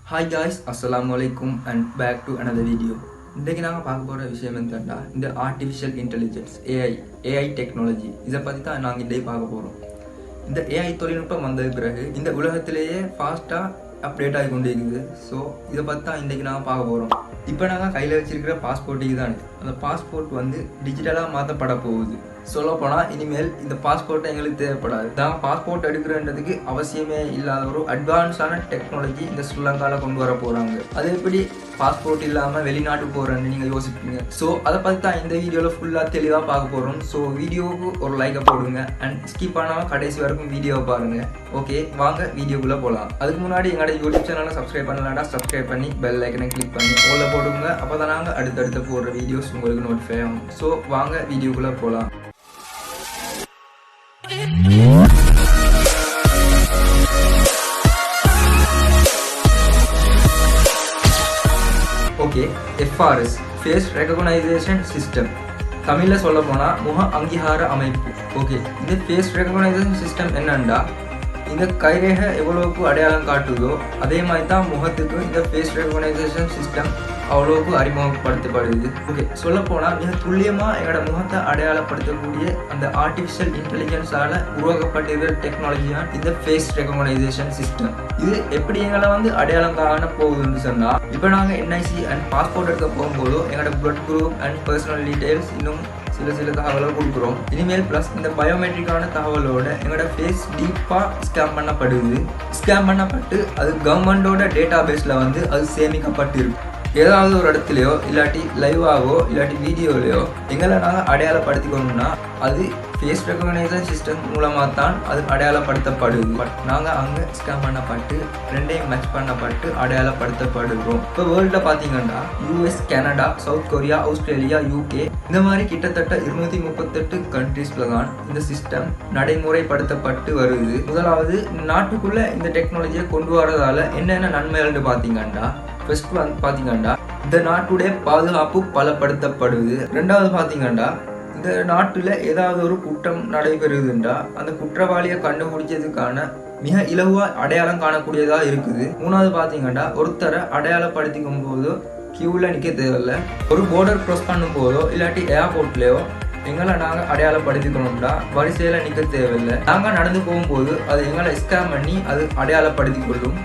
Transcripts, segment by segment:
Hi guys, Assalamualaikum and back to another video. இன்றைக்கு நாங்கள் பார்க்க போகிற விஷயம் என்னன்னா இந்த ஆர்டிஃபிஷியல் இன்டெலிஜென்ஸ் ஏஐ டெக்னாலஜி இதை பற்றி தான் நாங்கள் இன்றைக்கு பார்க்க போகிறோம். இந்த ஏஐ தொழில்நுட்பம் வந்த பிறகு இந்த உலகத்திலேயே ஃபாஸ்ட்டாக அப்டேட் ஆகி கொண்டே இருக்குது. ஸோ இதை பற்றி தான் இன்றைக்கி நாங்கள் பார்க்க போகிறோம். இப்போ நாங்கள் கையில் வச்சிருக்கிற பாஸ்போர்ட்டுக்கு தான் அந்த பாஸ்போர்ட் வந்து டிஜிட்டலாக மாற்றப்பட போகுது. சொல்லப்போனால் இனிமேல் இந்த பாஸ்போர்ட்டை எங்களுக்கு தேவைப்படாது. நாங்கள் பாஸ்போர்ட் எடுக்கிறன்றதுக்கு அவசியமே இல்லாத ஒரு அட்வான்ஸான டெக்னாலஜி இந்த ஸ்ரீலங்காவில் கொண்டு வர போகிறாங்க. அது எப்படி பாஸ்போர்ட் இல்லாமல் வெளிநாட்டுக்கு போகிறேன்னு நீங்கள் யோசிப்பீங்க. ஸோ அதை பற்றி தான் இந்த வீடியோவில் ஃபுல்லாக தெளிவாக பார்க்க போகிறோம். ஸோ வீடியோவுக்கு ஒரு லைக்கை போடுங்க அண்ட் ஸ்கிப் பண்ணாமல் கடைசி வரைக்கும் வீடியோவை பாருங்கள். ஓகே, வாங்க வீடியோக்குள்ளே போகலாம். அதுக்கு முன்னாடி எங்களோட யூடியூப் சேனலை சப்ஸ்கிரைப் பண்ணலாம்டா சப்ஸ்கிரைப் பண்ணி பெல் ஐக்கனை கிளிக் பண்ணி ஓல போடுங்க. அப்போ தான் நாங்கள் அடுத்தடுத்து போடுற வீடியோஸ் உங்களுக்கு நோட்டிஃபை ஆகும். ஸோ வாங்க வீடியோக்குள்ளே போகலாம். Okay, FRS face recognition system, தமிழில் சொல்ல போனால் முக அங்கீகார அமைப்பு. ஓகே, இந்த ஃபேஸ் ரெகக்னைசேஷன் சிஸ்டம் என்னன்னா இந்த கைரேகை எவ்வளோக்கு அடையாளம் காட்டுதோ அதே மாதிரி தான் முகத்துக்கு இந்த ஃபேஸ் ரெகக்னைசேஷன் சிஸ்டம் அவ்வளோக்கு அறிமுகப்படுத்தப்படுது. ஓகே, சொல்லப்போனால் மிக துல்லியமாக எங்களோட முகத்தை அடையாளப்படுத்தக்கூடிய அந்த ஆர்டிஃபிஷியல் இன்டெலிஜென்ஸால் உருவாக்கப்பட்டிருக்கிற டெக்னாலஜி தான் இந்த ஃபேஸ் ரெகக்னைசேஷன் சிஸ்டம். இது எப்படி எங்களை வந்து அடையாளம் காண போகுதுன்னு சொன்னால், இப்போ நாங்கள் என்ஐசி அண்ட் பாஸ்போர்ட் எடுக்க போகும்போதோ எங்களோட blood group and personal details இன்னும் சில தகவலை கொடுக்குறோம். இனிமேல் ப்ளஸ் இந்த பயோமெட்ரிக்கான தகவலோட எங்களோட ஃபேஸ் டீப்பாக ஸ்கேன் பண்ணப்பட்டு அது கவர்மெண்டோட டேட்டா பேஸில் வந்து அது சேமிக்கப்பட்டு இருக்கும். ஏதாவது ஒரு இடத்துலையோ இல்லாட்டி லைவாகவோ இல்லாட்டி வீடியோலையோ எங்களை நாங்கள் அடையாளப்படுத்திக்கணும்னா அது ஃபேஸ் ரெகக்னைசேஷன் சிஸ்டம் மூலமாக தான் அது அடையாளப்படுத்தப்படுது. பட் நாங்கள் அங்கே ஸ்கேன் பண்ணப்பட்டு ரெண்டையும் மேட்ச் பண்ணப்பட்டு அடையாளப்படுத்தப்படுகிறோம். இப்போ வேர்ல்டில் பார்த்தீங்கன்னா US, Canada, south Korea, Australia, UK இந்த மாதிரி கிட்டத்தட்ட 238 கண்ட்ரீஸில் தான் இந்த சிஸ்டம் நடைமுறைப்படுத்தப்பட்டு வருது. முதலாவது, நாட்டுக்குள்ளே இந்த டெக்னாலஜியை கொண்டு வரதால என்னென்ன நன்மைகள்னு பார்த்தீங்கன்னா, ஃபர்ஸ்ட் வந்து பார்த்தீங்கன்னா இந்த நாட்டுடைய பாதுகாப்பு பலப்படுத்தப்படுது. ரெண்டாவது பார்த்தீங்கன்னா இந்த நாட்டில் ஏதாவது ஒரு குற்றம் நடைபெறுதுன்றா அந்த குற்றவாளியை கண்டுபிடிச்சதுக்கான மிக இலகுவா அடையாளம் காணக்கூடியதாக இருக்குது. மூணாவது பார்த்தீங்கன்னா ஒருத்தரை அடையாளப்படுத்திக்கும் போதோ கியூவில் நிற்க தேவையில்லை. ஒரு போர்டர் க்ராஸ் பண்ணும் போதோ இல்லாட்டி ஏர்போர்ட்லேயோ எங்களை நாங்கள் அடையாளப்படுத்திக்கணும்னா வரிசையில் நிற்க தேவையில்லை. நாங்கள் நடந்து போகும்போது அது எங்களை ஸ்கேன் பண்ணி அது அடையாளப்படுத்தி கொள்ளும்.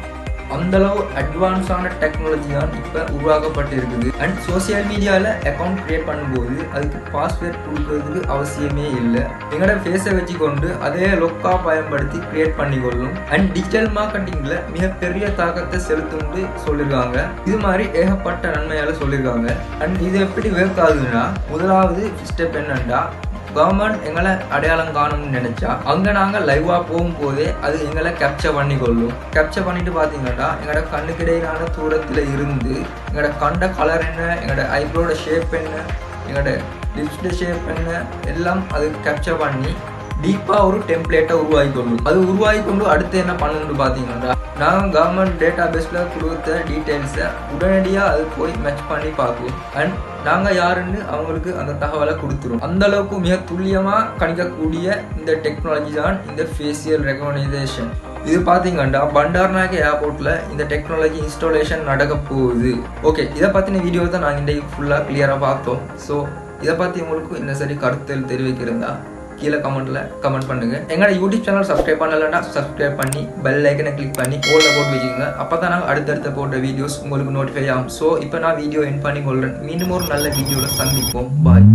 அந்தளவு அட்வான்ஸான டெக்னாலஜி தான் இப்போ உருவாக்கப்பட்டு இருக்குது. அண்ட் சோசியல் மீடியாவில் அக்கௌண்ட் க்ரியேட் பண்ணும்போது அதுக்கு பாஸ்வேர்ட் கொடுக்கறதுக்கு அவசியமே இல்லை. எங்களோட ஃபேஸை வச்சு கொண்டு அதே லொக்கா பயன்படுத்தி க்ரியேட் பண்ணிக்கொள்ளும். அண்ட் டிஜிட்டல் மார்க்கெட்டிங்கில் மிகப்பெரிய தாக்கத்தை செலுத்தும்னு சொல்லியிருக்காங்க. இது மாதிரி ஏகப்பட்ட நன்மையால் சொல்லியிருக்காங்க. அண்ட் இது எப்படி ஒர்க் ஆகுதுன்னா, முதலாவது ஸ்டெப் என்னன்னா, கவர்மெண்ட் எங்களை அடையாளம் காணும்னு நினைச்சா அங்கே நாங்கள் லைவாக போகும்போதே அது எங்களை கேப்சர் பண்ணிக்கொள்ளும். கேப்சர் பண்ணிட்டு பார்த்தீங்கன்னா எங்களோட கண்ணுக்கிடையிலான தூரத்தில் இருந்து எங்களோட கண்ட கலர் என்ன, எங்களோட ஐப்ரோட ஷேப் என்ன, எங்களோட லிப்ஸ்ட ஷேப் என்ன எல்லாம் அது கேப்சர் பண்ணி டீப்பாக ஒரு டெம்ப்ளேட்டை உருவாக்கி கொள்ளும். அது உருவாக்கி கொண்டு அடுத்து என்ன பண்ணணும்னு பார்த்தீங்கன்னா, நாங்கள் கவர்மெண்ட் டேட்டா பேஸில் கொடுத்த டீட்டெயில்ஸை உடனடியாக அது போய் மேட்ச் பண்ணி பார்க்கும். அண்ட் நாங்கள் யாருன்னு அவங்களுக்கு அந்த தகவலை கொடுத்துரும். அந்த அளவுக்கு மிக துல்லியமாக கணிக்கக்கூடிய இந்த டெக்னாலஜி தான் இந்த ஃபேஷியல் ரெகக்னைசேஷன். இது பார்த்தீங்கன்னா பண்டார்நாயக் ஏர்போர்ட்டில் இந்த டெக்னாலஜி இன்ஸ்டாலேஷன் நடக்க போகுது. ஓகே, இதை பற்றின வீடியோ தான் நாங்கள் இன்றைக்கு ஃபுல்லாக கிளியராக பார்த்தோம். ஸோ இதை பற்றி உங்களுக்கு என்ன சரி கருத்தில் தெரிவிக்கிறதா கீழே கமெண்ட் பண்ணுங்க. எங்களோட யூடியூப் சேனல் சப்ஸ்கிரைப் பண்ணலன்னா சப்ஸ்கிரைப் பண்ணி பெல் ஐக்கனை கிளிக் பண்ணி ஓல போட்டு வச்சுக்கோங்க. அப்போ தான் நாங்கள் அடுத்தடுத்த போட்ட வீடியோஸ் உங்களுக்கு நோட்டிஃபை ஆகும். ஸோ இப்போ நான் வீடியோ எண்ட் பண்ணி கொள்கிறேன். மீண்டும் ஒரு நல்ல வீடியோவில் சந்திப்போம். பாய்.